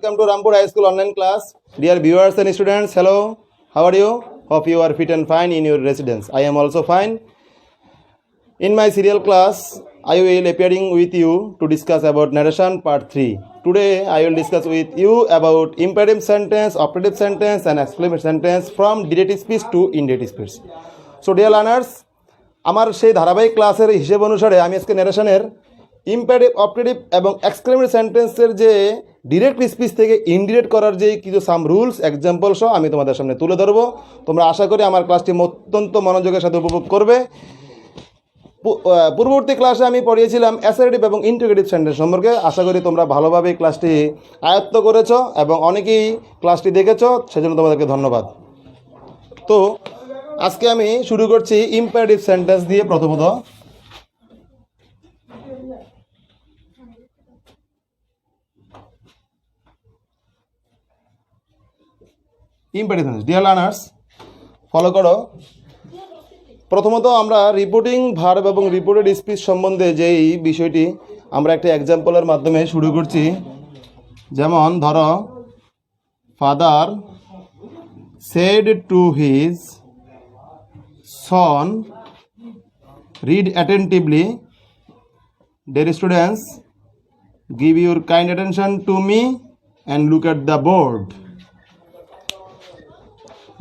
welcome to Rampur High School online class. Dear viewers and students, hello. How are you? Hope you are fit and fine in your residence. I am also fine. In my serial class, I will appearing with you to discuss about narration part 3. Today, I will discuss with you about imperative sentence, operative sentence and exclamation sentence from direct speech to indirect speech. So, dear learners, আমার সেই ধারাবাহিক ক্লাসের হিসেব অনুসারে আমি আজকে ন্যারেশনের imperative operative এবং exclamatory সেন্টেন্সের যে ডিরেক্ট স্পিচ থেকে ইনডিরেক্ট করার যে কিছু সাম রুলস এক্সাম্পল সহ আমি তোমাদের সামনে তুলে ধরবো। তোমরা আশা করি আমার ক্লাসটি অত্যন্ত মনোযোগের সাথে উপভোগ করবে। পূর্ববর্তী ক্লাসে আমি পড়িয়েছিলাম অ্যাসার্টিভ এবং ইন্টিগ্রেটিভ সেন্টেন্স সম্পর্কে। আশা করি তোমরা ভালোভাবে ক্লাসটি আয়ত্ত করেছো এবং অনেকেই ক্লাসটি দেখেছো, সেজন্য তোমাদেরকে ধন্যবাদ। তো আজকে আমি শুরু করছি ইম্পারেটিভ সেন্টেন্স দিয়ে। প্রথমত imperative sentence, dear learners follow করো। প্রথমত আমরা রিপোর্টিং ভার্ব এবং রিপোর্টেড স্পিচ সম্বন্ধে যেই বিষয়টি আমরা একটা এক্সাম্পলের মাধ্যমে শুরু করছি। যেমন ধরো, father said to his son, read attentively. Dear students, give your kind attention to me and look at the board.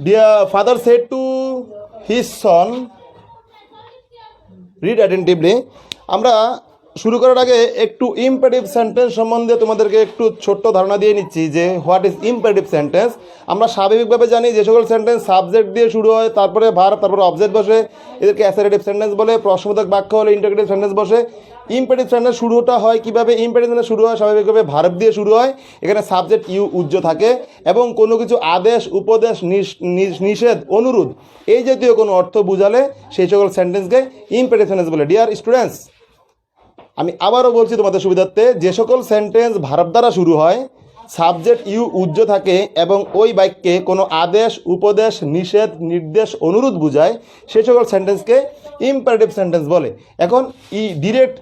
Dear father said to his son, read attentively. আমরা শুরু করার আগে একটু ইম্পারেটিভ সেন্টেন্স সম্বন্ধে তোমাদেরকে একটু ছোট্ট ধারণা দিয়ে নিচ্ছি যে হোয়াট ইজ ইম্পারেটিভ সেন্টেন্স। আমরা স্বাভাবিকভাবে জানি যে সকল সেন্টেন্স সাবজেক্ট দিয়ে শুরু হয়, তারপরে ভার্ব, তারপরে অবজেক্ট বসে, এদেরকে অ্যাসার্টিভ সেন্টেন্স বলে। প্রশ্নবোধক বাক্য হলে ইন্টারোগেটিভ সেন্টেন্স বসে। ইম্পারেটিভ সেন্টেন্স শুরুটা হয় কীভাবে? ইম্পারেটিভ সেন্টেন্স শুরু হয় স্বাভাবিকভাবে ভার্ব দিয়ে শুরু হয়। এখানে সাবজেক্ট ইউ উজ্জ্ব থাকে এবং কোনো কিছু আদেশ, উপদেশ, নিষেধ, অনুরোধ এই জাতীয় কোনো অর্থ বুঝালে সেই সকল সেন্টেন্সকে ইম্পারেটিভ সেন্টেন্স বলে। ডিয়ার স্টুডেন্টস, আমি আবারও বলছি তোমাদের সুবিধার্থে, যে সকল সেন্টেন্স ভার্ব দ্বারা শুরু হয়, সাবজেক্ট ইউ উজ্জ্ব থাকে এবং ওই বাক্যে কোনো আদেশ, উপদেশ, নিষেধ, নির্দেশ, অনুরোধ বুঝায়, সেই সকল সেন্টেন্সকে ইম্পারেটিভ সেন্টেন্স বলে। এখন ডিরেক্ট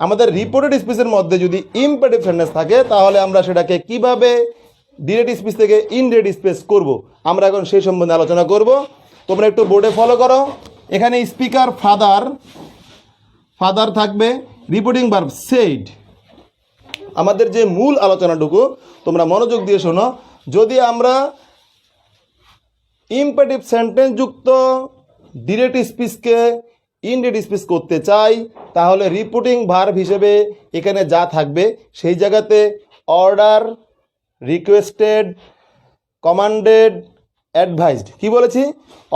আমাদের রিপোর্টেড স্পিচের মধ্যে যদি ইম্পারেটিভ সেন্টেন্স থাকে তাহলে আমরা সেটাকে কিভাবে ডিরেক্ট স্পিচ থেকে ইনডিরেক্ট স্পিচ করব, আমরা এখন সেই সম্বন্ধে আলোচনা করব। তোমরা একটু বোর্ডে ফলো করো। এখানে স্পিকার ফাদার থাকবে, রিপোর্টিং ভার্ব সেড। আমাদের যে মূল আলোচনাটুকু তোমরা মনোযোগ দিয়ে শোনো। যদি আমরা ইম্পারেটিভ সেন্টেন্স যুক্ত ডিরেক্ট স্পিচকে ইনডিরেক্ট স্পিচ করতে চাই তাহলে রিপোর্টিং ভার্ব হিসেবে এখানে যা থাকবে সেই জায়গাতে অর্ডার, রিকোয়েস্টেড, কমান্ডেড, অ্যাডভাইসড। কি বলেছি?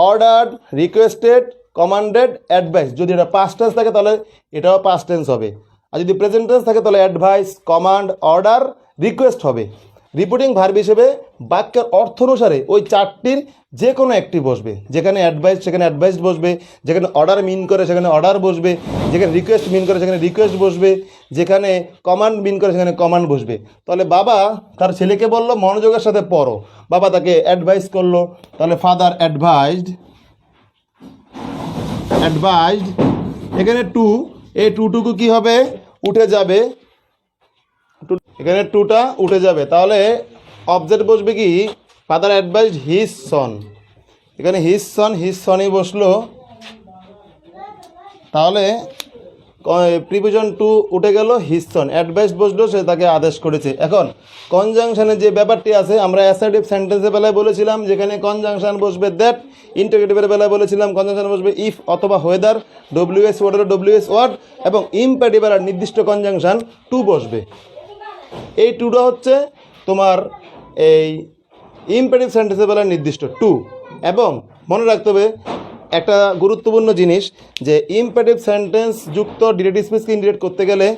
Order, requested, commanded, advice. যদি এটা পাস্ট টেন্স থাকে তাহলে এটাও পাস্ট টেন্স হবে, আর যদি প্রেজেন্ট টেন্স থাকে তাহলে অ্যাডভাইস, কমান্ড, অর্ডার, রিকোয়েস্ট হবে। রিপোর্টিং ভার্ব হিসেবে বাক্যের অর্থ অনুসারে ওই চারটির যে কোনো একটি বসবে। যেখানে অ্যাডভাইস সেখানে অ্যাডভাইস বসবে, যেখানে অর্ডার মিন করে সেখানে অর্ডার বসবে, যেখানে রিকোয়েস্ট মিন করে সেখানে রিকোয়েস্ট বসবে, যেখানে কমান্ড মিন করে সেখানে কমান্ড বসবে। তাহলে বাবা তার ছেলেকে বললো মনোযোগের সাথে পড়ো, বাবা তাকে অ্যাডভাইস করলো, তাহলে ফাদার অ্যাডভাইসড। এখানে টু, এই টুটুকু কি হবে? উঠে যাবে, এখানে টুটা উঠে যাবে। তাহলে অবজেক্ট বসবে কি? Father advised his son. এখানে হিজ সনই বসলো। তাহলে প্রিপোজিশন টু উঠে গেল, হিজ সন। অ্যাডভাইসড বসলো, সে তাকে আদেশ করেছে। এখন কনজাংশনের যে ব্যাপারটি আছে, আমরা অ্যাসার্টিভ সেন্টেন্সের বেলায় বলেছিলাম যেখানে কনজাংশন বসবে দ্যাট। ইন্টারোগেটিভের বেলায় বলেছিলাম কনজাংশন বসবে ইফ অথবা whether, WS word WS word, এবং ইম্পারেটিভ বেলার নির্দিষ্ট কনজাংশন টু বসবে। এই টুটা হচ্ছে তোমার এই ইম্পারেটিভ সেন্টেন্সের বেলায় নির্দিষ্ট টু। এবং মনে রাখতে হবে একটা গুরুত্বপূর্ণ জিনিস, যে ইম্পারেটিভ সেন্টেন্স যুক্ত ডিরেক্ট স্পিচকে ইনডিরেক্ট করতে গেলে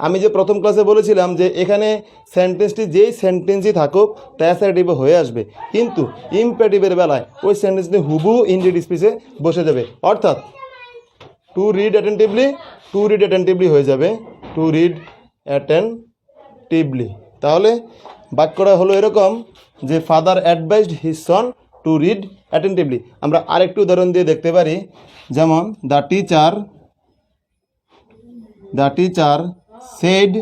আমি যে প্রথম ক্লাসে বলেছিলাম যে এখানে সেন্টেন্সটি যেই সেন্টেন্সই থাকুক তা অ্যাসার্টিভ হয়ে আসবে, কিন্তু ইম্পারেটিভের বেলায় ওই সেন্টেন্সটি হুবহু ইনডিরেক্ট স্পিচে বসে যাবে। অর্থাৎ টু রিড অ্যাটেন্টিভলি হয়ে যাবে, টু রিড অ্যাটেন্টিভলি। তাহলে বাক্যটা হলো এরকম যে father advised his son to read attentively. আমরা আরেকটু উদাহরণ দিয়ে দেখতে পারি, যেমন the teacher said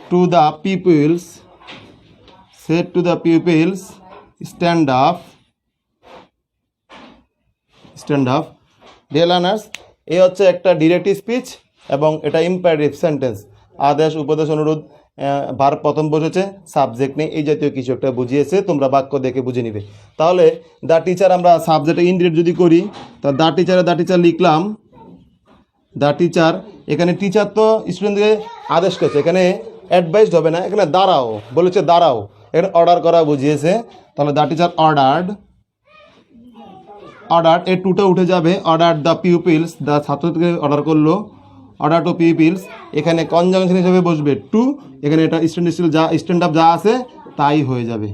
to the pupils said to the pupils, stand up. Dear learners, এই হচ্ছে একটা ডিরেক্ট স্পিচ এবং এটা ইম্পারেটিভ সেন্টেন্স। আদেশ, উপদেশ, অনুরোধ, ভার্ব প্রথম বসেছে, সাবজেক্ট নেই, এই জাতীয় কিছু একটা বুঝিয়েছে, তোমরা বাক্য দেখে বুঝে নিবে। তাহলে দ্য টিচার, আমরা সাবজেক্টে ইনডিরেক্ট যদি করি, তা দ্য টিচার লিখলাম। দ্য টিচার, এখানে টিচার তো স্টুডেন্টকে আদেশ করছে, এখানে অ্যাডভাইসড হবে না, এখানে দাঁড়াও বলেছে, দাঁড়াও, এখানে অর্ডার করা বুঝিয়েছে। তাহলে দ্য টিচার অর্ডার, এই টুটা উঠে যাবে, অর্ডার দ্য পিউপিলস, দ্য ছাত্রকে অর্ডার করলো, অর্ডার টু পিউপিলস, এখানে কনজাংশন হিসেবে বসবে টু, এখানে এটা স্ট্যান্ড আপ যা আছে তাই হয়ে যাবে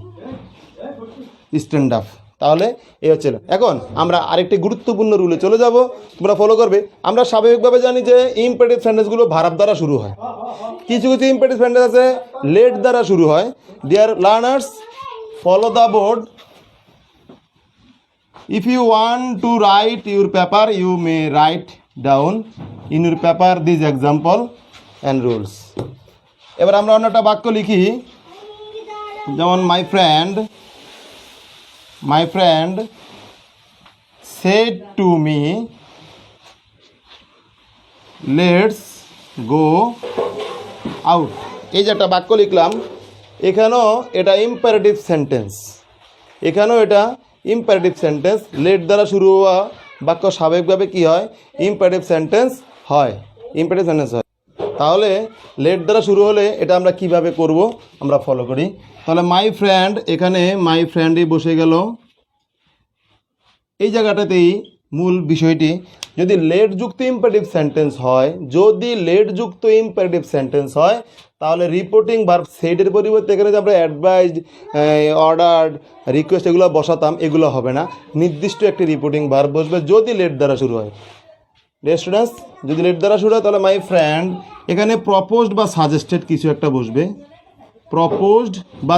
স্ট্যান্ড আপ। তাহলে এই হচ্ছে। এখন আমরা আরেকটি গুরুত্বপূর্ণ রুলে চলে যাব, তোমরা ফলো করবে। আমরা স্বাভাবিকভাবে জানি যে ইম্পারেটিভ সেন্টেন্সগুলো ভার্ব দ্বারা শুরু হয়, কিছু কিছু ইম্পারেটিভ সেন্টেন্স আছে লেট দ্বারা শুরু হয়। Dear learners, follow the board. If you want to write your paper, you may write down in your paper this example and rules. এবার আমরা অন্য একটা বাক্য লিখি, যেমন my friend said to me, let's go out. এই যে একটা বাক্য লিখলাম, এখানেও এটা ইম্পারেটিভ সেন্টেন্স, লেট দ্বারা শুরু হওয়া বাক্য স্বাভাবিকভাবে কি হয়, ইম্পারেটিভ সেন্টেন্স হয়। তাহলে লেট দ্বারা শুরু হলে এটা আমরা কিভাবে করব, আমরা ফলো করি। তাহলে মাই ফ্রেন্ড, এখানে মাই ফ্রেন্ডই বসে গেল, এই জায়গাটাতেই মূল বিষয়টি। যদি লেট যুক্ত ইম্পারেটিভ সেন্টেন্স হয় তাহলে রিপোর্টিং ভার্ব সেডের পরিবর্তে এখানে যে আমরা অ্যাডভাইসড, অর্ডার, রিকোয়েস্ট এগুলো বসাতাম, এগুলো হবে না, নির্দিষ্ট একটি রিপোর্টিং ভার্ব বসবে যদি লেট দ্বারা শুরু হয়। ডিয়ার স্টুডেন্টস, যদি লেট দ্বারা শুরু হয় তাহলে মাই ফ্রেন্ড, এখানে প্রপোজড বা সাজেস্টেড কিছু একটা বসবে, প্রপোজড বা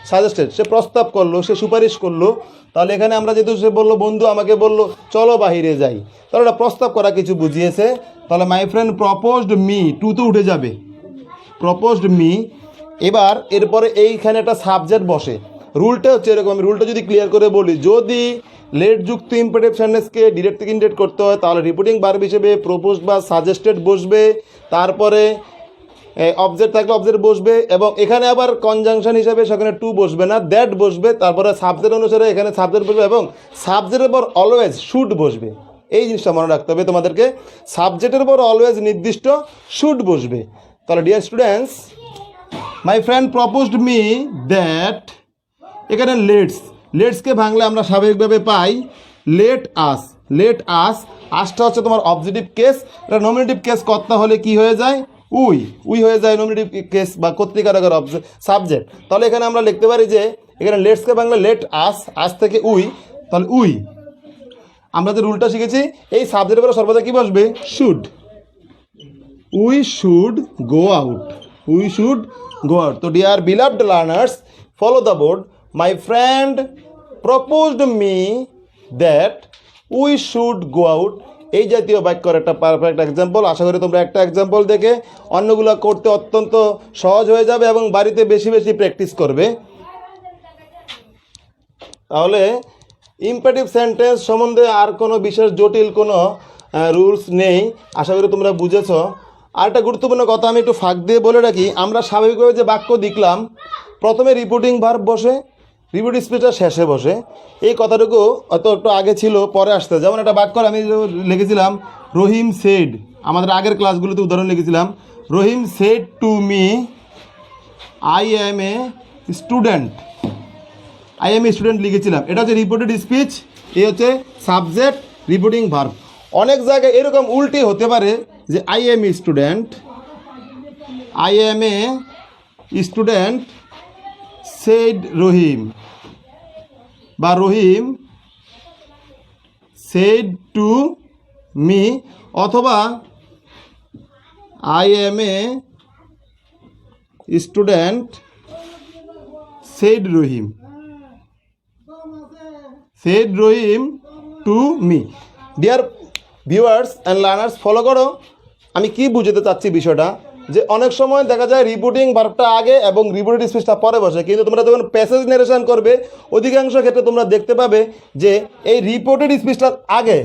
সাজেস্টেড, সে প্রস্তাব করলো, সে সুপারিশ করলো। তাহলে এখানে আমরা যেহেতু সে বললো, বন্ধু আমাকে বললো চলো বাহিরে যাই, তাহলে ওটা প্রস্তাব করা কিছু বুঝিয়েছে। তাহলে my friend proposed me, to তো উঠে যাবে, প্রপোজড মি। এবার এরপরে এইখানে একটা সাবজেক্ট বসে, রুলটা হচ্ছে এরকম। রুলটা যদি ক্লিয়ার করে বলি, যদি লেট যুক্ত ইম্পারেটিভ সেন্টেন্সকে ডিরেক্ট থেকে ইনডিরেক্ট করতে হয় তাহলে রিপোর্টিং ভার্ব হিসেবে প্রপোজড বা সাজেস্টেড বসবে, তারপরে অবজেক্ট থাকলে অবজেক্ট বসবে, এবং এখানে আবার কনজাংশন হিসাবে সেখানে টু বসবে না, দ্যাট বসবে। তারপরে সাবজেক্ট অনুসারে এখানে সাবজেক্ট বসবে এবং সাবজেক্টের পর অলওয়েজ শুড বসবে। এই জিনিসটা মনে রাখতে হবে তোমাদেরকে, সাবজেক্টের পর অলওয়েজ নির্দিষ্ট শুড বসবে। তাহলে dear students, my friend proposed me that, এখানে লেটসকে ভাঙলে আমরা স্বাভাবিকভাবে পাই লেট আস। আসটা হচ্ছে তোমার অবজেক্টিভ কেস, এটা নমিনেটিভ কেস কর্তা হলে কি হয়ে যায়, উই হয়ে যায় নমিনেটিভ কেস বা কর্তৃকারকের সাবজেক্ট। তাহলে এখানে আমরা লিখতে পারি যে এখানে লেটসকে বাংলা লেট আস থেকে তাহলে আমরা যে রুলটা শিখেছি, এই সাবজেক্টের পরে সর্বদা কি বসবে, should. We should go out. তো dear beloved learners, follow the board. My friend proposed me that we should go out, এই জাতীয় বাক্যর একটা পারফেক্ট এক্সাম্পল। আশা করি তোমরা একটা এক্সাম্পল দেখে অন্যগুলো করতে অত্যন্ত সহজ হয়ে যাবে এবং বাড়িতে বেশি প্র্যাকটিস করবে। তাহলে ইম্পারেটিভ সেন্টেন্স সম্বন্ধে আর কোনো বিশেষ জটিল কোনো রুলস নেই, আশা করি তোমরা বুঝেছ। আর একটা গুরুত্বপূর্ণ কথা আমি একটু ফাঁক দিয়ে বলে রাখি, আমরা স্বাভাবিকভাবে যে বাক্য দেখলাম, প্রথমে রিপোর্টিং ভার্ব বসে, রিপোর্ট স্পিচটা শেষে বসে। এই কথাটুকু হয়তো একটু আগে ছিল, পরে আসতে। যেমন একটা বাক্য আমি লিখেছিলাম রহিম সেড, আমাদের আগের ক্লাসগুলোতে উদাহরণ লিখেছিলাম, Rahim said to me I am a student লিখেছিলাম। এটা হচ্ছে রিপোর্টেড স্পিচ, এই হচ্ছে সাবজেক্ট, রিপোর্টিং ভার্ব। অনেক জায়গায় এরকম উল্টে হতে পারে যে I am a student said Rahim, বা রহিম সেড টু মি, অথবা I am a student said Rahim to me. Dear viewers and learners, follow করো আমি কি বুঝতে চাচ্ছি বিষয়টা। যে অনেক সময় দেখা যায় রিপোর্টিং ভার্বটা আগে এবং রিপোর্টেড স্পিচটা পরে বসে, কিন্তু তোমরা যখন প্যাসেজ নারেশন করবে অধিকাংশ ক্ষেত্রে তোমরা দেখতে পাবে যে এই রিপোর্টেড স্পিচটা আগে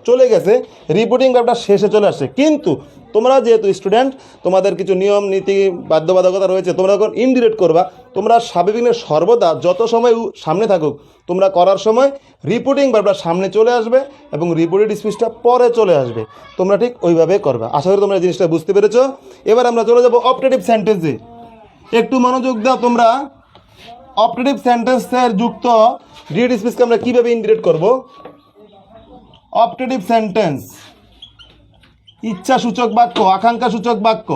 চলে গেছে, রিপোর্টিং ভার্বটা শেষে চলে আসছে। কিন্তু তোমরা যেহেতু স্টুডেন্ট, তোমাদের কিছু নিয়ম নীতি বাধ্যবাধকতা রয়েছে, তোমরা যখন ইনডিরেক্ট করবা, তোমরা স্বাভাবিক সর্বদা যত সময় সামনে থাকুক, তোমরা করার সময় রিপোর্টিং ভার্বটা সামনে চলে আসবে এবং রিপোর্টেড স্পিচটা পরে চলে আসবে। তোমরা ঠিক ওইভাবে করবা। আশা করি তোমরা জিনিসটা বুঝতে পেরেছো। এবার আমরা চলে যাবো অপটেটিভ সেন্টেন্সে। একটু মনোযোগ দাও তোমরা। অপটেটিভ সেন্টেন্সের যুক্ত ডিরেক্ট স্পিচকে আমরা কীভাবে ইনডিরেক্ট করব। অপটেটিভ সেন্টেন্স, ইচ্ছাসূচক বাক্য, আকাঙ্ক্ষাসূচক বাক্য।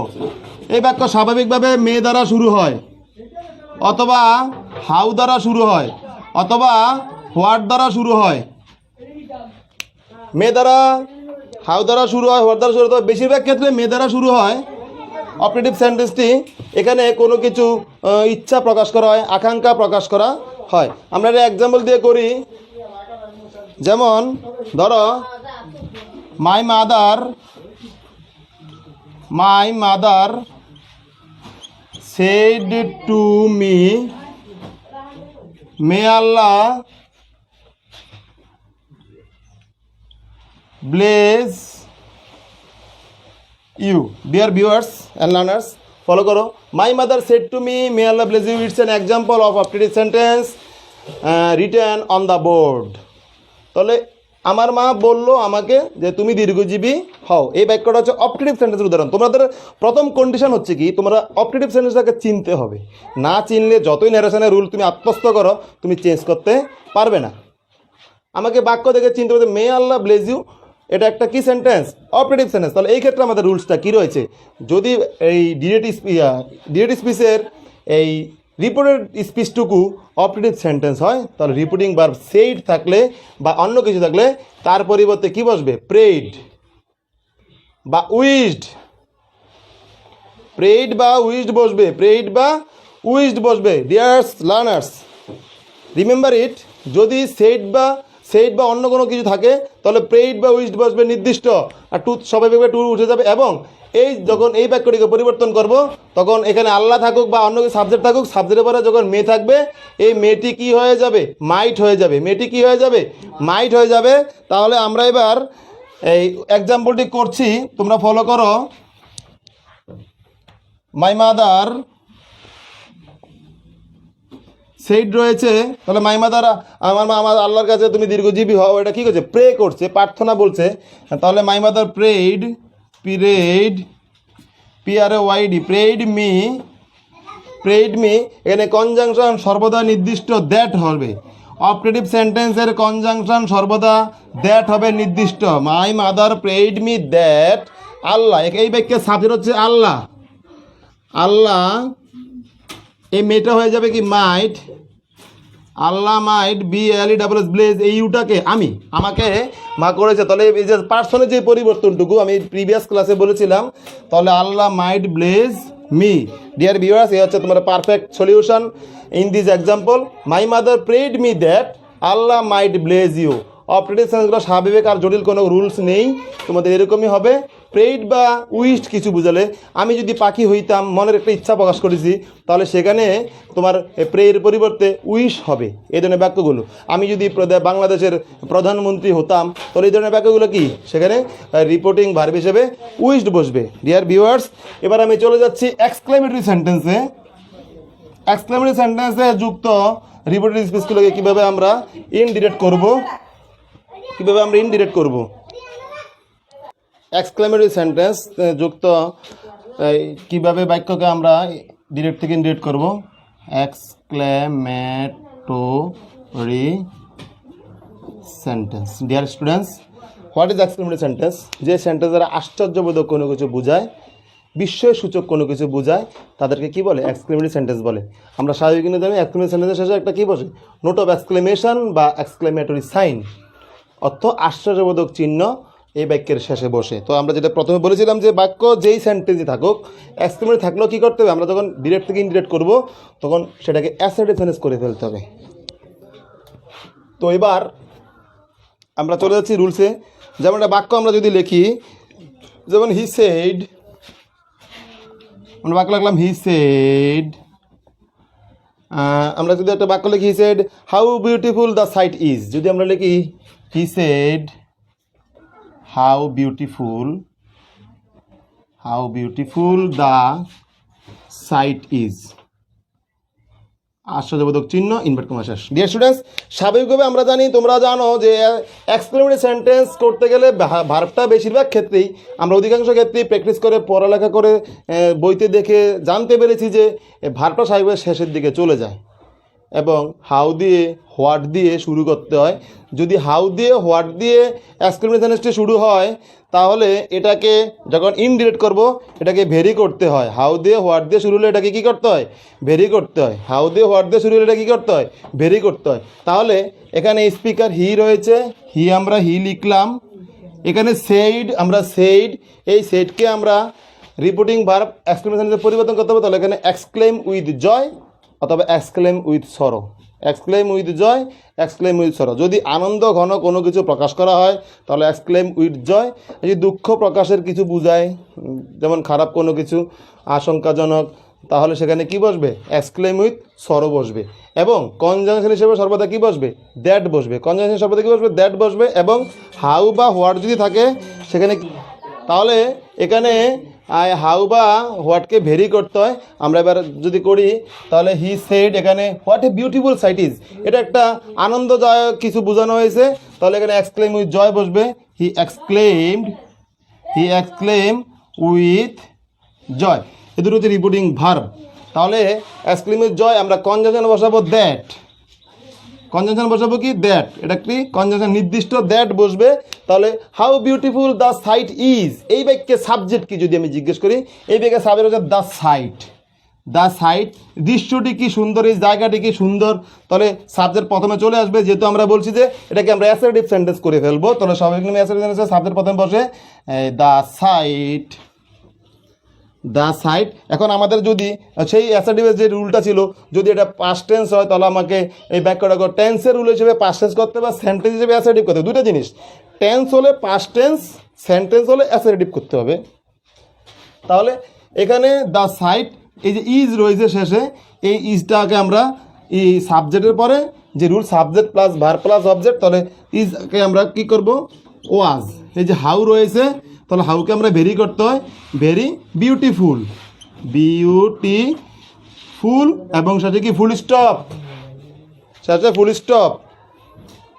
এই বাক্য স্বাভাবিকভাবে মে দ্বারা শুরু হয়, অথবা হাউ দ্বারা শুরু হয়, অথবা হোয়াট দ্বারা শুরু হয়। মে দ্বারা, হাউ দ্বারা শুরু হয়, হোয়াট দ্বারা শুরু হয়, তবে বেশিরভাগ ক্ষেত্রে মে দ্বারা শুরু হয় অপারেটিভ সেন্টেন্সটি। এখানে কোনো কিছু ইচ্ছা প্রকাশ করা হয়, আকাঙ্ক্ষা প্রকাশ করা হয়। আমরা একটা এক্সাম্পল দিয়ে করি। যেমন ধরো, my mother said to me, may Allah bless you. Dear viewers and learners, follow karo. My mother said to me, may Allah bless you. It's an example of operative sentence written on the board. তাহলে আমার মা বলল আমাকে যে তুমি দীর্ঘজীবী হও। এই বাক্যটা হচ্ছে অপটেটিভ সেন্টেন্সের উদাহরণ। তোমাদের প্রথম কন্ডিশন হচ্ছে কি, তোমরা অপটেটিভ সেন্টেন্সটাকে চিনতে হবে। না চিনলে যতই ন্যারেশনের রুল তুমি আত্মস্থ করো, তুমি চেঞ্জ করতে পারবে না। আমাকে বাক্য দেখে চিনতে হবে, মে আল্লাহ ব্লেস ইউ, এটা একটা কি সেন্টেন্স? Operative sentence. তাহলে এই ক্ষেত্রে আমাদের রুলসটা কী রয়েছে? যদি এই ডিরেক্ট স্পিচের এই রিপোর্টেড স্পিচটুকু অপারেটিভ সেন্টেন্স হয়, তাহলে রিপোর্টিং ভার্ব সেইড থাকলে বা অন্য কিছু থাকলে তার পরিবর্তে কি বসবে? প্রেইড বা উইজড। প্রেইড বা উইজড বসবে, প্রেইড বা উইজড বসবে। Dears learners, remember it. যদি সেইড বা অন্য কোনো কিছু থাকে তাহলে প্রেইড বা উইজড বসবে নির্দিষ্ট, আর টু স্বাভাবিকভাবে টু উঠে যাবে। এবং এই যখন এই বাক্যটিকে পরিবর্তন করব, তখন এখানে আল্লাহ থাকুক বা অন্য কিছু সাবজেক্ট থাকুক, সাবজেক্টের পরে যখন মে থাকবে, এই মেয়েটি কি হয়ে যাবে? মাইট হয়ে যাবে। মেয়েটি কি হয়ে যাবে? মাইট হয়ে যাবে। তাহলে আমরা এবার এই এক্সাম্পলটি করছি, তোমরা ফলো করো। মাই মাদার সেইড রয়েছে, তাহলে মাই মাদার, আমার আল্লাহর কাছে তুমি দীর্ঘজীবী হও, এটা কী করছে? প্রে করছে, প্রার্থনা বলছে। তাহলে মাই মাদার প্রেইড, PRAYD, প্রেইড মি। এখানে কনজাংশন সর্বদা নির্দিষ্ট, দ্যাট হবে। অপারেটিভ সেন্টেন্সের কনজাংশন সর্বদা দ্যাট হবে নির্দিষ্ট। মাই মাদার প্রেইড মি দ্যাট আল্লাহ, এই বাক্যের সাবজেক্ট হচ্ছে আল্লাহ। এই মেয়েটা হয়ে যাবে কি? মাইট। আল্লাহ মাইট, BLESS ব্লেজ, এই ইউটাকে আমাকে মা করেছে। তাহলে এই যে পার্সনের যে পরিবর্তনটুকু আমি প্রিভিয়াস ক্লাসে বলেছিলাম, তাহলে Allah might bless me. Dear viewers, এই হচ্ছে তোমার perfect solution in this example. My mother prayed me that Allah might bless you. Imperative সেন্টেন্সগুলো স্বাভাবিক, আর জটিল কোনো রুলস নেই, তোমাদের এরকমই হবে। প্রেইড বা উইশড কিছু বুঝালে, আমি যদি পাখি হইতাম, মনের একটা ইচ্ছা প্রকাশ করেছি, তাহলে সেখানে তোমার প্রেয়ের পরিবর্তে উইশ হবে। এই ধরনের বাক্যগুলো। আমি যদি বাংলাদেশের প্রধানমন্ত্রী হতাম, তাহলে এই ধরনের বাক্যগুলো কি? সেখানে রিপোর্টিং ভার্ব হিসেবে উইশড বসবে। ডিয়ার ভিউয়ার্স, এবার আমি চলে যাচ্ছি এক্সক্লেমেটরি সেন্টেন্সে। এক্সক্লেমেটরি সেন্টেন্সে যুক্ত রিপোর্টেড স্পিচগুলোকে কীভাবে আমরা ইনডিরেক্ট করব, এক্সক্লেমেটরি সেন্টেন্স যুক্ত কিভাবে বাক্যকে আমরা ডিরেক্ট থেকে ইনডিরেক্ট করব। Exclamatory sentence. Dear students, what is exclamatory sentence? যে সেন্টেন্স দ্বারা আশ্চর্যবোধক কোনো কিছু বোঝায়, বিস্ময়সূচক কোনো কিছু বোঝায়, তাদেরকে কি বলে? এক্সক্লেমেটরি সেন্টেন্স বলে। আমরা স্বাভাবিক জানি এক্সক্লেমেটরি সেন্টেন্সের শেষে একটা কী বসে? নোট অফ এক্সক্লেমেশন বা এক্সক্লেমেটরি সাইন, অর্থ আশ্চর্যবোধক চিহ্ন এই বাক্যের শেষে বসে। তো আমরা যেটা প্রথমে বলেছিলাম যে বাক্য যেই সেন্টেন্সই থাকুক, এক্সক্লেমেটরি থাকলেও কী করতে হবে? আমরা যখন ডিরেক্ট থেকে ইনডিরেক্ট করব, তখন সেটাকে অ্যাসার্টিভ সেন্টেন্স করে ফেলতে হবে। তো এবার আমরা চলে যাচ্ছি রুলসে। যেমন একটা বাক্য আমরা যদি লিখি, যেমন হি সেড আমরা বাক্য লিখলাম হি সেড। আমরা যদি একটা বাক্য লিখি he said how beautiful the sight is, যদি আমরা লিখি he said how beautiful the sight is, আশ্চর্যবোধক চিহ্ন ইনভার্ট কমা শেষ। ডিয়ার স্টুডেন্টস, স্বাভাবিকভাবে আমরা জানি, তোমরা জানো যে এক্সক্লেমেটরি সেন্টেন্স করতে গেলে ভার্বটা বেশিরভাগ ক্ষেত্রেই আমরা অধিকাংশ ক্ষেত্রেই প্র্যাকটিস করে পড়ালেখা করে বইতে দেখে জানতে পেরেছি যে ভার্বটা স্বাভাবিকভাবে শেষের দিকে চলে যায় এবং হাউ দিয়ে হোয়াট দিয়ে শুরু করতে হয়। যদি হাউ দিয়ে হোয়াট দিয়ে এক্সক্লেমেটরি সেন্টেন্সটি শুরু হয় তাহলে এটাকে যখন ইনডিরেক্ট করব এটাকে ভেরি করতে হয়। হাউ দিয়ে হোয়াট দিয়ে শুরু হলে এটাকে কী করতে হয়? ভেরি করতে হয়। হাউ দিয়ে হোয়াট দিয়ে শুরু হলে এটা কী করতে হয়? ভেরি করতে হয়। তাহলে এখানে স্পিকার হি রয়েছে, আমরা হি লিখলাম। এখানে সেইড, আমরা সেইড, এই সেইডকে আমরা রিপোর্টিং ভার্ব এক্সক্লেমেশন সেন্টেন্সে পরিবর্তন করতে হবে। তাহলে এখানে এক্সক্লেম উইথ জয় অথবা exclaim with sorrow, exclaim with joy, exclaim with sorrow. যদি আনন্দ ঘন কোনো কিছু প্রকাশ করা হয় তাহলে এক্সক্লেম উইথ জয়। যদি দুঃখ প্রকাশের কিছু বোঝায়, যেমন খারাপ কোনো কিছু, আশঙ্কাজনক, তাহলে সেখানে কি বসবে? এক্সক্লেম উইথ সরো বসবে। এবং কনজাংশন হিসেবে সর্বদা কি বসবে? দ্যাট বসবে। কনজাংশন সর্বদা কি বসবে? দ্যাট বসবে। এবং হাউ বা হোয়াট যদি থাকে সেখানে, তাহলে এখানে হাউ বা হোয়াটকে ভেরি করতে হয়। আমরা এবার যদি করি তাহলে হি সেড, এখানে what a beautiful sight is, এটা একটা আনন্দদায়ক কিছু বোঝানো হয়েছে, তাহলে এখানে এক্সক্লেম উইথ জয় বসবে। হি এক্সক্লেম উইথ জয়। এ দুটো হচ্ছে রিপোর্টিং ভার্ব। তাহলে এক্সক্লেম উইথ জয় আমরা কনজাংশন বসাবো দ্যাট, কনজাংশন বসাবো কি? দ্যাট। এটা কি কনজাংশন? নির্দিষ্ট দ্যাট বসবে। তাহলে how beautiful the sight is, এই বাক্যে সাবজেক্ট কি যদি আমি জিজ্ঞেস করি, এই বাক্যে সাবজেক্ট হচ্ছে দ্য সাইট। দ্য সাইট, দৃশ্যটি কি সুন্দর, এই জায়গাটি কি সুন্দর, তাহলে সাবজেক্ট প্রথমে চলে আসবে। যেহেতু আমরা বলছি যে এটাকে আমরা অ্যাসার্টিভ সেন্টেন্স করে ফেলবো, তাহলে স্বাভাবিক অ্যাসার্টিভ সেন্টেন্সে সাবজেক্ট প্রথমে বসে দ্য সাইট, দ্য সাইট। এখন আমাদের যদি সেই অ্যাসার্টিভের যে রুলটা ছিল, যদি এটা পাস্ট টেন্স হয় তাহলে আমাকে এই বাক্যটাকে টেন্সের রুল হিসেবে পাস্ট টেন্স করতে হবে, সেন্টেন্স হিসেবে অ্যাসার্টিভ করতে হবে। দুটো জিনিস, টেন্স হলে পাস্ট টেন্স, সেন্টেন্স হলে অ্যাসার্টিভ করতে হবে। তাহলে এখানে দ্য সাইট, এই যে ইজ রয়েছে শেষে, এই ইজটাকে আমরা এই সাবজেক্টের পরে যে rule, subject plus verb plus object, তাহলে ইজকে আমরা কি করব? ওয়াজ। এই যে হাউ রয়েছে, তাহলে হাউকে আমরা ভেরি করতে হয়, ভেরি বিউটিফুল, এবং সাথে কি ফুল স্টপ, শেষে full stop.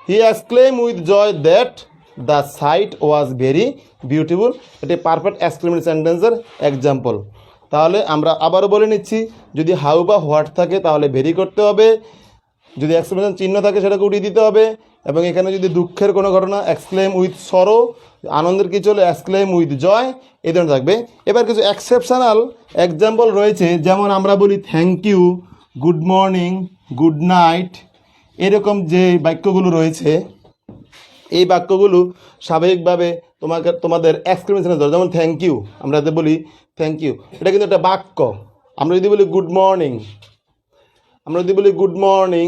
He exclaim with joy that the sight was very beautiful. এটি পারফেক্ট এক্সক্লেমেটরি সেন্টেন্সের এক্সাম্পল। তাহলে আমরা আবারও বলে নিচ্ছি, যদি হাউ বা হোয়াট থাকে তাহলে ভেরি করতে হবে, যদি এক্সক্লেমেশন চিহ্ন থাকে সেটাকে উঠিয়ে দিতে হবে, এবং এখানে যদি দুঃখের কোনো ঘটনা এক্সক্লেম উইথ সরো, আনন্দের কিছু হলে এক্সক্লেম উইথ জয়, এই ধরনের থাকবে। এবার কিছু এক্সেপশনাল এক্সাম্পল রয়েছে, যেমন আমরা বলি thank you, good morning, good night, এরকম যে বাক্যগুলো রয়েছে, এই বাক্যগুলো স্বাভাবিকভাবে তোমাদের এক্সক্লেমেশনের দরকার। যেমন থ্যাংক ইউ, আমরা যদি বলি থ্যাংক ইউ, এটা কিন্তু একটা বাক্য। আমরা যদি বলি গুড মর্নিং, আমরা যদি বলি গুড মর্নিং,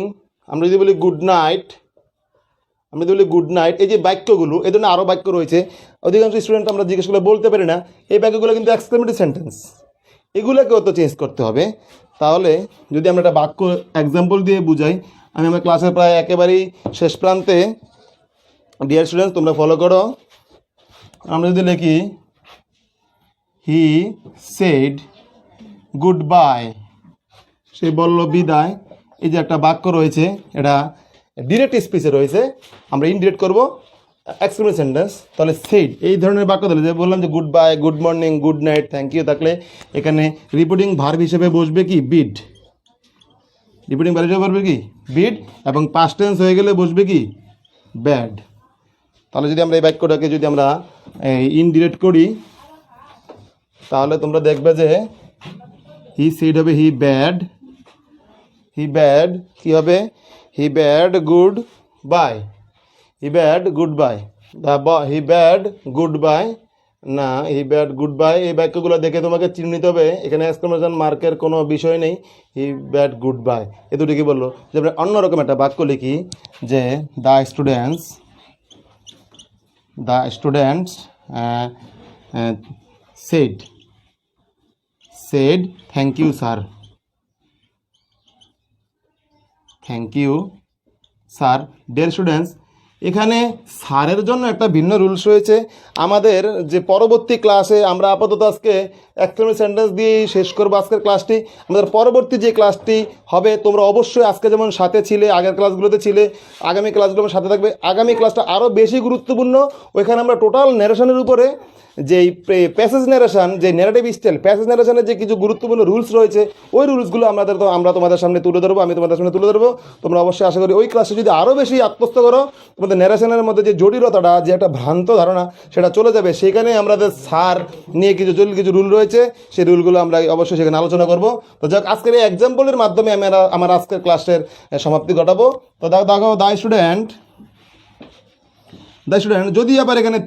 আমরা যদি বলি গুড নাইট, আমরা যদি বলি গুড নাইট, এই যে বাক্যগুলো, এই ধরনের আরও বাক্য রয়েছে। অধিকাংশ স্টুডেন্ট আমরা জিজ্ঞেস করলে বলতে পারি না, এই বাক্যগুলো কিন্তু এক্সক্লেমেটরি সেন্টেন্স, এগুলোকেও তো চেঞ্জ করতে হবে। তাহলে যদি আমরা একটা বাক্য এক্সাম্পল দিয়ে বুঝাই, আমি আমার ক্লাসের প্রায় একেবারেই শেষ প্রান্তে, ডিয়ার স্টুডেন্টস তোমরা ফলো করো। আমরা যদি লিখি হি সেড গুড বাই, সে বলল বিদায়, এই যে একটা বাক্য রয়েছে, এটা ডিরেক্ট স্পিচে রয়েছে, আমরা ইনডিরেক্ট করবো এক্সক্লেমেটরি সেন্টেন্স। তাহলে সেড, এই ধরনের বাক্য দিলে যে বললাম যে good bye, good morning, good night, thank you থাকলে এখানে রিপোর্টিং ভার্ব হিসেবে বসবে কি? বিড। রিপোর্টিং ভার্ব হিসেবে বসবে কি? বিড। এবং পাস্ট টেন্স হয়ে গেলে বসবে কি? ব্যাড। তাহলে যদি আমরা এই বাক্যটাকে যদি আমরা ইনডিরেক্ট করি তাহলে তোমরা দেখবে যে হি সেড হবে হি ব্যাড, হি ব্যাড কী হবে? হি ব্যাড গুড বাই, হি ব্যাড গুড বাই, হি ব্যাড গুড বাই না, হি ব্যাড গুড বাই। এই বাক্যগুলো দেখে তোমাকে চিহ্নিত হবে, এখানে এক্সক্লেমেশন মার্কের কোনো বিষয় নেই। হি ব্যাড গুড বাই, এ দুটো কি বললো? যে আমরা অন্যরকম একটা বাক্য লিখি যে the students said thank you sir. Thank you sir. Dear students, এখানে স্যারের জন্য একটা ভিন্ন রুলস রয়েছে। আমাদের যে পরবর্তী ক্লাসে আমরা আপাতত আজকে এক্সক্লেমেটিভ সেন্টেন্স দিয়েই শেষ করবো আজকের ক্লাসটি। আমাদের পরবর্তী যে ক্লাসটি হবে, তোমরা অবশ্যই আজকে যেমন সাথে ছিলে, আগের ক্লাসগুলোতে ছিলে, আগামী ক্লাসগুলো সাথে থাকবে। আগামী ক্লাসটা আরও বেশি গুরুত্বপূর্ণ। ওইখানে আমরা টোটাল ন্যারেশনের উপরে যেই প্যাসেজ ন্যারেশন, যে ন্যারেটিভ স্টাইল, প্যাসেজ ন্যারেশনের যে কিছু গুরুত্বপূর্ণ রুলস রয়েছে, ওই রুলসগুলো আমরা তোমাদের সামনে তুলে ধরবো, আমি তোমাদের সামনে তুলে ধরবো। তোমরা অবশ্যই আশা করি ওই ক্লাসে যদি আরও বেশি আত্মস্থ করো, তোমাদের ন্যারেশনের মধ্যে যে জটিলতাটা, যে একটা ভ্রান্ত ধারণা, সেটা চলে যাবে। সেইখানে আমাদের স্যার নিয়ে কিছু জটিল কিছু রুল রয়েছে, সেই রুলগুলো আমরা অবশ্যই সেখানে আলোচনা করবো। তো যাক, আজকের এই এক্সাম্পলের মাধ্যমে আমি আমার আজকের ক্লাসের সমাপ্তি ঘটাবো। তো দেখো দ্য স্টুডেন্ট, যদি আবার এখানে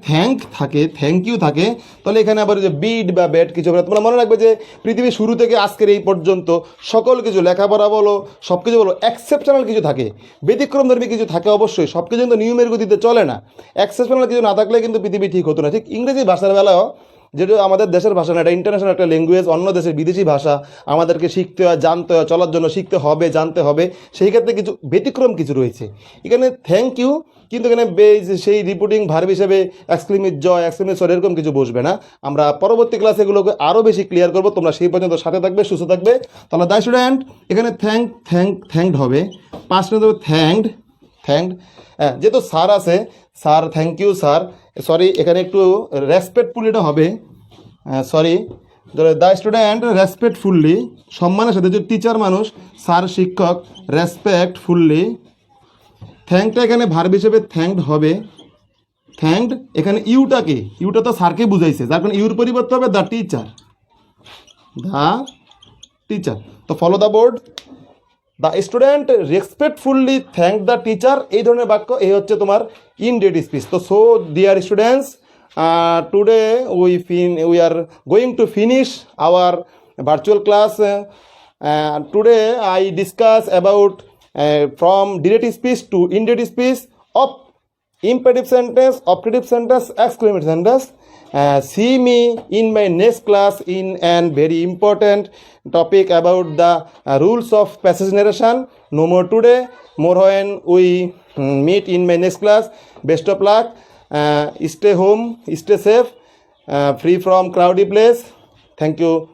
থ্যাংক ইউ থাকে, তাহলে এখানে আবার যে বিড বা ব্যাড কিছু হবে। তোমরা মনে রাখবে যে পৃথিবীর শুরু থেকে আজকের এই পর্যন্ত সকল কিছু, লেখাপড়া বলো, সব কিছু বলো, এক্সেপশনাল কিছু থাকে, ব্যতিক্রমধর্মী কিছু থাকে। অবশ্যই সব কিছু কিন্তু নিয়মের গতিতে চলে না। এক্সেপশনাল কিছু না থাকলে কিন্তু পৃথিবী ঠিক হতো না। ঠিক ইংরেজি ভাষার বেলাও, যেটা আমাদের দেশের ভাষা না, এটা ইন্টারন্যাশনাল একটা ল্যাঙ্গুয়েজ, অন্য দেশের বিদেশি ভাষা আমাদেরকে শিখতে হয়, জানতে হয়, চলার জন্য শিখতে হবে, জানতে হবে। সেই ক্ষেত্রে কিছু ব্যতিক্রম কিছু রয়েছে। এখানে থ্যাংক ইউ, কিন্তু এখানে সেই রিপোর্টিং ভার্ব হিসেবে এক্সক্লেমেটিভ জয়, এক্সক্লেমেটিভ সরি এরকম কিছু বসবে না। আমরা পরবর্তী ক্লাসে এগুলোকে আরও বেশি ক্লিয়ার করবো। তোমরা সেই পর্যন্ত সাথে থাকবে, সুস্থ থাকবে। তাহলে দ্য স্টুডেন্ট, এখানে থ্যাংকড হবে, পাঁচ মিনিট হবে থ্যাংকড। হ্যাঁ, যেহেতু স্যার আছে, sir thank you sir, sorry এখানে একটু রেসপেক্টফুল এটা হবে, সরি। দ্য স্টুডেন্ট রেসপেক্টফুল্লি, সম্মানের সাথে, যে টিচার মানুষ, স্যার শিক্ষক, রেসপেক্টফুল্লি। থ্যাংকটা এখানে ভার্ব হিসেবে থ্যাংকড হবে, থ্যাংকড। এখানে ইউটা তো স্যারকে বুঝাইছে, যার কারণে ইউর পরিবর্তে হবে দ্য টিচার। তো follow the board. The student respectfully thank the teacher, এই ধরনের বাক্য, এই হচ্ছে তোমার ইনডেটিভ স্পিচ। তো so dear students, today we are going to finish our virtual class. Today I discuss about from directive speech to indefinite speech of imperative sentence, operative sentence, exclamative sentence. See me in my next class in an very important topic about the rules of passage narration. No more today, more when we meet in my next class. Best of luck. Stay home, stay safe, free from crowded place. Thank you.